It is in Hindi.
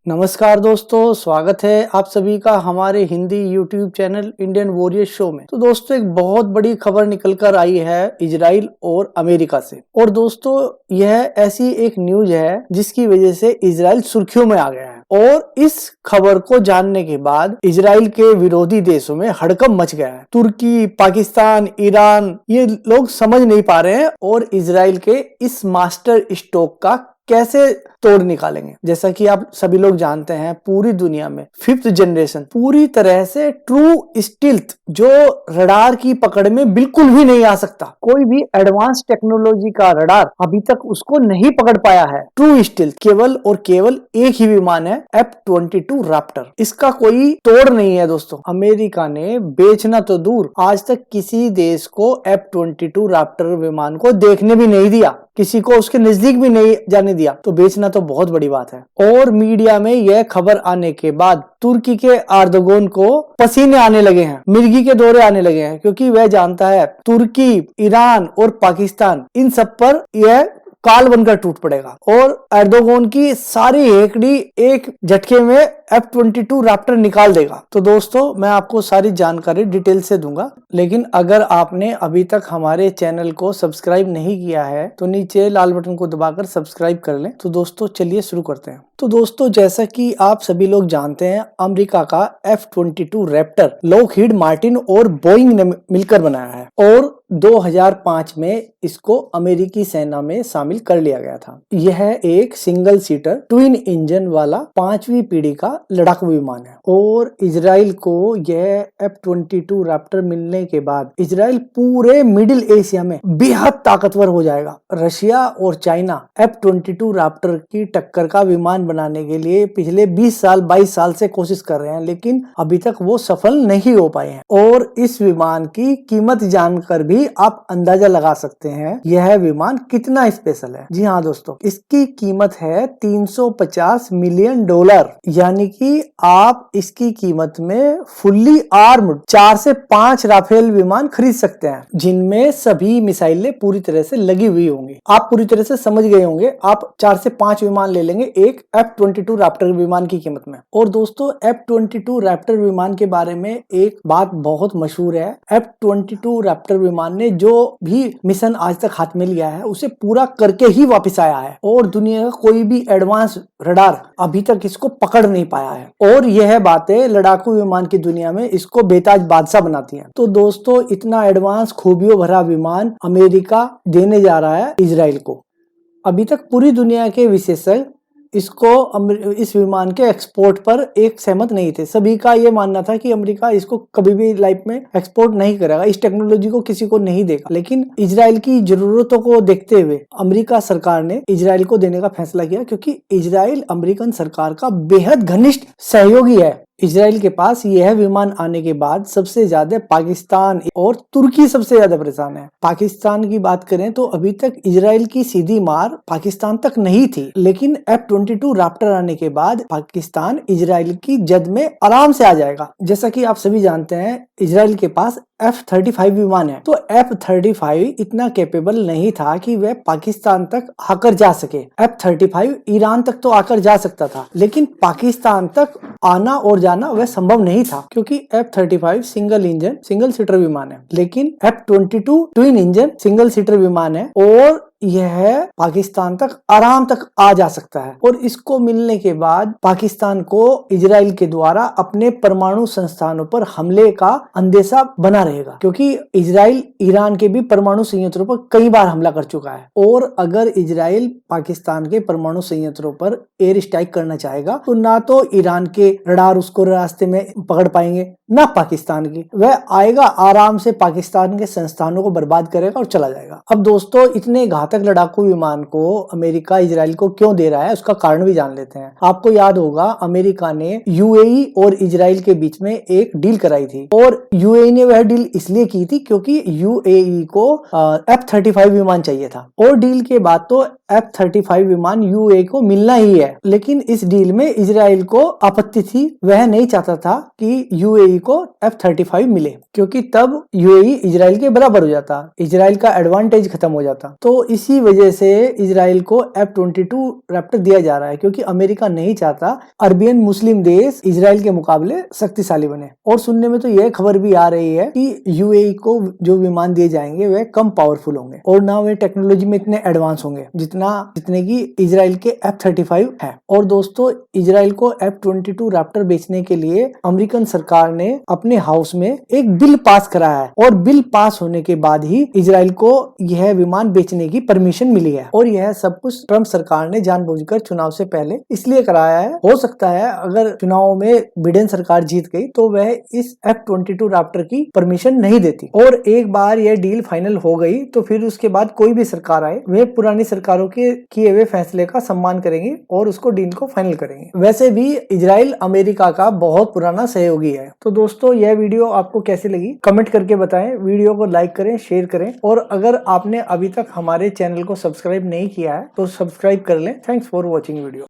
नमस्कार दोस्तों, स्वागत है आप सभी का हमारे Hindi YouTube channel Indian warrior show में। तो दोस्तों एक बहुत बड़ी खबर निकल कर आई है इजराइल और अमेरिका से। और दोस्तों यह ऐसी एक न्यूज है जिसकी वजह से इजराइल सुर्खियों में आ गया है। और इस खबर को जानने के बाद इजराइल के विरोधी देशों में हड़कंप मच गया है। तुर्की, पाकिस्तान, ईरान, ये लोग समझ नहीं पा रहे हैं और इजराइल के इस मास्टर स्ट्रोक का कैसे तोड़ निकालेंगे। जैसा कि आप सभी लोग जानते हैं, पूरी दुनिया में 5th जनरेशन पूरी तरह से ट्रू स्टील्थ, जो रडार की पकड़ में बिल्कुल भी नहीं आ सकता, कोई भी एडवांस टेक्नोलॉजी का रडार अभी तक उसको नहीं पकड़ पाया है। ट्रू स्टील्थ केवल और केवल एक ही विमान है, F-22 रैप्टर। इसका कोई तोड़ नहीं है दोस्तों। अमेरिका ने बेचना तो दूर, आज तक किसी देश को F-22 रैप्टर विमान को देखने भी नहीं दिया, किसी को उसके नजदीक भी नहीं जाने दिया। तो बेचना तो बहुत बड़ी बात है। और मीडिया में यह खबर आने के बाद तुर्की के एर्दोगन को पसीने आने लगे हैं, मिर्गी के दौरे आने लगे हैं, क्योंकि वह जानता है तुर्की, ईरान और पाकिस्तान, इन सब पर यह काल बनकर टूट पड़ेगा और एर्दोगन की सारी हेकड़ी एक झटके में F-22 रैप्टर निकाल देगा। तो दोस्तों मैं आपको सारी जानकारी डिटेल से दूंगा, लेकिन अगर आपने अभी तक हमारे चैनल को सब्सक्राइब नहीं किया है तो नीचे लाल बटन को दबाकर सब्सक्राइब कर लें। तो दोस्तों चलिए शुरू करते हैं। तो दोस्तों जैसा कि आप सभी लोग जानते हैं, अमेरिका का F-22 रैप्टर लॉकहीड मार्टिन और बोइंग ने मिलकर बनाया है और 2005 में इसको अमेरिकी सेना में शामिल कर लिया गया था। यह एक सिंगल सीटर ट्विन इंजन वाला 5वीं पीढ़ी का लड़ाकू विमान है और इजराइल को यह F-22 रैप्टर मिलने के बाद इजराइल पूरे मिडिल एशिया में बेहद ताकतवर हो जाएगा। रशिया और चाइना F-22 रैप्टर की टक्कर का विमान बनाने के लिए पिछले 22 साल से कोशिश कर रहे हैं, लेकिन अभी तक वो सफल नहीं हो पाए हैं। और इस विमान की कीमत जानकर भी आप अंदाजा लगा सकते हैं यह विमान कितना स्पेशल है। जी हाँ दोस्तों, इसकी कीमत है $350 मिलियन, यानी कि आप इसकी कीमत में फुल्ली आर्म्ड 4 से 5 राफेल विमान खरीद सकते हैं, जिनमें सभी मिसाइलें पूरी तरह से लगी हुई होंगी। आप पूरी तरह से समझ गए होंगे, आप 4 से 5 विमान ले लेंगे एक F-22 रैप्टर विमान की कीमत में। और दोस्तों F-22 रैप्टर विमान के बारे में एक बात बहुत मशहूर है। F-22 रैप्टर विमान ने जो भी मिशन आज तक हाथ में लिया है उसे पूरा करके ही वापस आया है और दुनिया का कोई भी एडवांस रडार अभी तक इसको पकड़ नहीं पाया है। और यह बातें लड़ाकू विमान की दुनिया में इसको बेताज बादशाह बनाती हैं। तो दोस्तों इतना एडवांस खूबियों भरा विमान अमेरिका देने जा रहा है इजराइल को। अभी तक पूरी दुनिया के विशेषज्ञ इस विमान के एक्सपोर्ट पर एक सहमत नहीं थे। सभी का ये मानना था कि अमेरिका इसको कभी भी लाइफ में एक्सपोर्ट नहीं करेगा, इस टेक्नोलॉजी को किसी को नहीं देगा। लेकिन इजराइल की जरूरतों को देखते हुए अमेरिका सरकार ने इजराइल को देने का फैसला किया, क्योंकि इजराइल अमेरिकन सरकार का बेहद घनिष्ठ सहयोगी है। इजराइल के पास यह विमान आने के बाद सबसे ज्यादा पाकिस्तान और तुर्की सबसे ज्यादा परेशान है। पाकिस्तान की बात करें तो अभी तक इजराइल की सीधी मार पाकिस्तान तक नहीं थी, लेकिन F-22 रैप्टर आने के बाद पाकिस्तान इजराइल की जद में आराम से आ जाएगा। जैसा कि आप सभी जानते हैं, इजराइल के पास F-35 विमान है, तो F-35 इतना कैपेबल नहीं था कि वह पाकिस्तान तक आकर जा सके। F-35 ईरान तक तो आकर जा सकता था, लेकिन पाकिस्तान तक आना और जाना वह संभव नहीं था, क्योंकि F-35 single engine single seater विमान है, लेकिन F-22 twin engine single seater विमान है और यह पाकिस्तान तक आराम तक आ जा सकता है। और इसको मिलने के बाद पाकिस्तान को इजराइल के द्वारा अपने परमाणु संस्थानों पर हमले का अंदेशा बना रहेगा, क्योंकि इजराइल ईरान के भी परमाणु संयंत्रों पर कई बार हमला कर चुका है। और अगर इजराइल पाकिस्तान के परमाणु संयंत्रों पर एयर स्ट्राइक करना चाहेगा तो ना तो ईरान के रडार उसको रास्ते में पकड़ पाएंगे, ना पाकिस्तान की। वह आएगा आराम से पाकिस्तान के संस्थानों को बर्बाद करेगा और चला जाएगा। अब दोस्तों इतने घातक लड़ाकू विमान को अमेरिका इजराइल को क्यों दे रहा है, उसका कारण भी जान लेते हैं। आपको याद होगा, अमेरिका ने यूएई और इजराइल के बीच में एक डील कराई थी और यूएई ने वह डील इसलिए की थी क्योंकि यूएई को F-35 विमान चाहिए था। और डील के बाद तो F-35 विमान यूएई को मिलना ही है, लेकिन इस डील में इजराइल को आपत्ति थी। वह नहीं चाहता था कि यूएई को F-35 मिले, क्योंकि तब यूएई इजराइल के बराबर हो जाता, इजराइल का एडवांटेज खत्म हो जाता। तो इसी वजह से इजराइल को F-22 रैप्टर दिया जा रहा है, क्योंकि अमेरिका नहीं चाहता अरबियन मुस्लिम देश इजराइल के मुकाबले शक्तिशाली बने। और सुनने में तो यह खबर भी आ रही है कि यूएई को जो विमान दिए जाएंगे वे कम पावरफुल होंगे और ना वे टेक्नोलॉजी में इतने एडवांस होंगे जितने की इजराइल के F-35 है। और दोस्तों, इजराइल को F-22 रैप्टर बेचने के लिए अमेरिकन सरकार ने अपने हाउस में एक बिल पास कराया है, और बिल पास होने के बाद ही इजराइल को यह विमान बेचने की परमिशन मिली है। और यह सब कुछ ट्रम्प सरकार ने जानबूझकर चुनाव से पहले इसलिए कराया है। हो सकता है अगर चुनाव में बिडेन सरकार जीत गई तो वह इस F-22 रैप्टर की परमिशन नहीं देती, और एक बार यह डील फाइनल हो गई तो फिर उसके बाद कोई भी सरकार आए वे पुरानी सरकारों के किए हुए फैसले का सम्मान करेंगे और उसको डील को फाइनल करेंगे। वैसे भी इजराइल अमेरिका का बहुत पुराना सहयोगी है। तो दोस्तों, यह वीडियो आपको कैसी लगी कमेंट करके बताएं, वीडियो को लाइक करें, शेयर करें, और अगर आपने अभी तक हमारे चैनल को सब्सक्राइब नहीं किया है तो सब्सक्राइब कर लें। Thanks for watching video.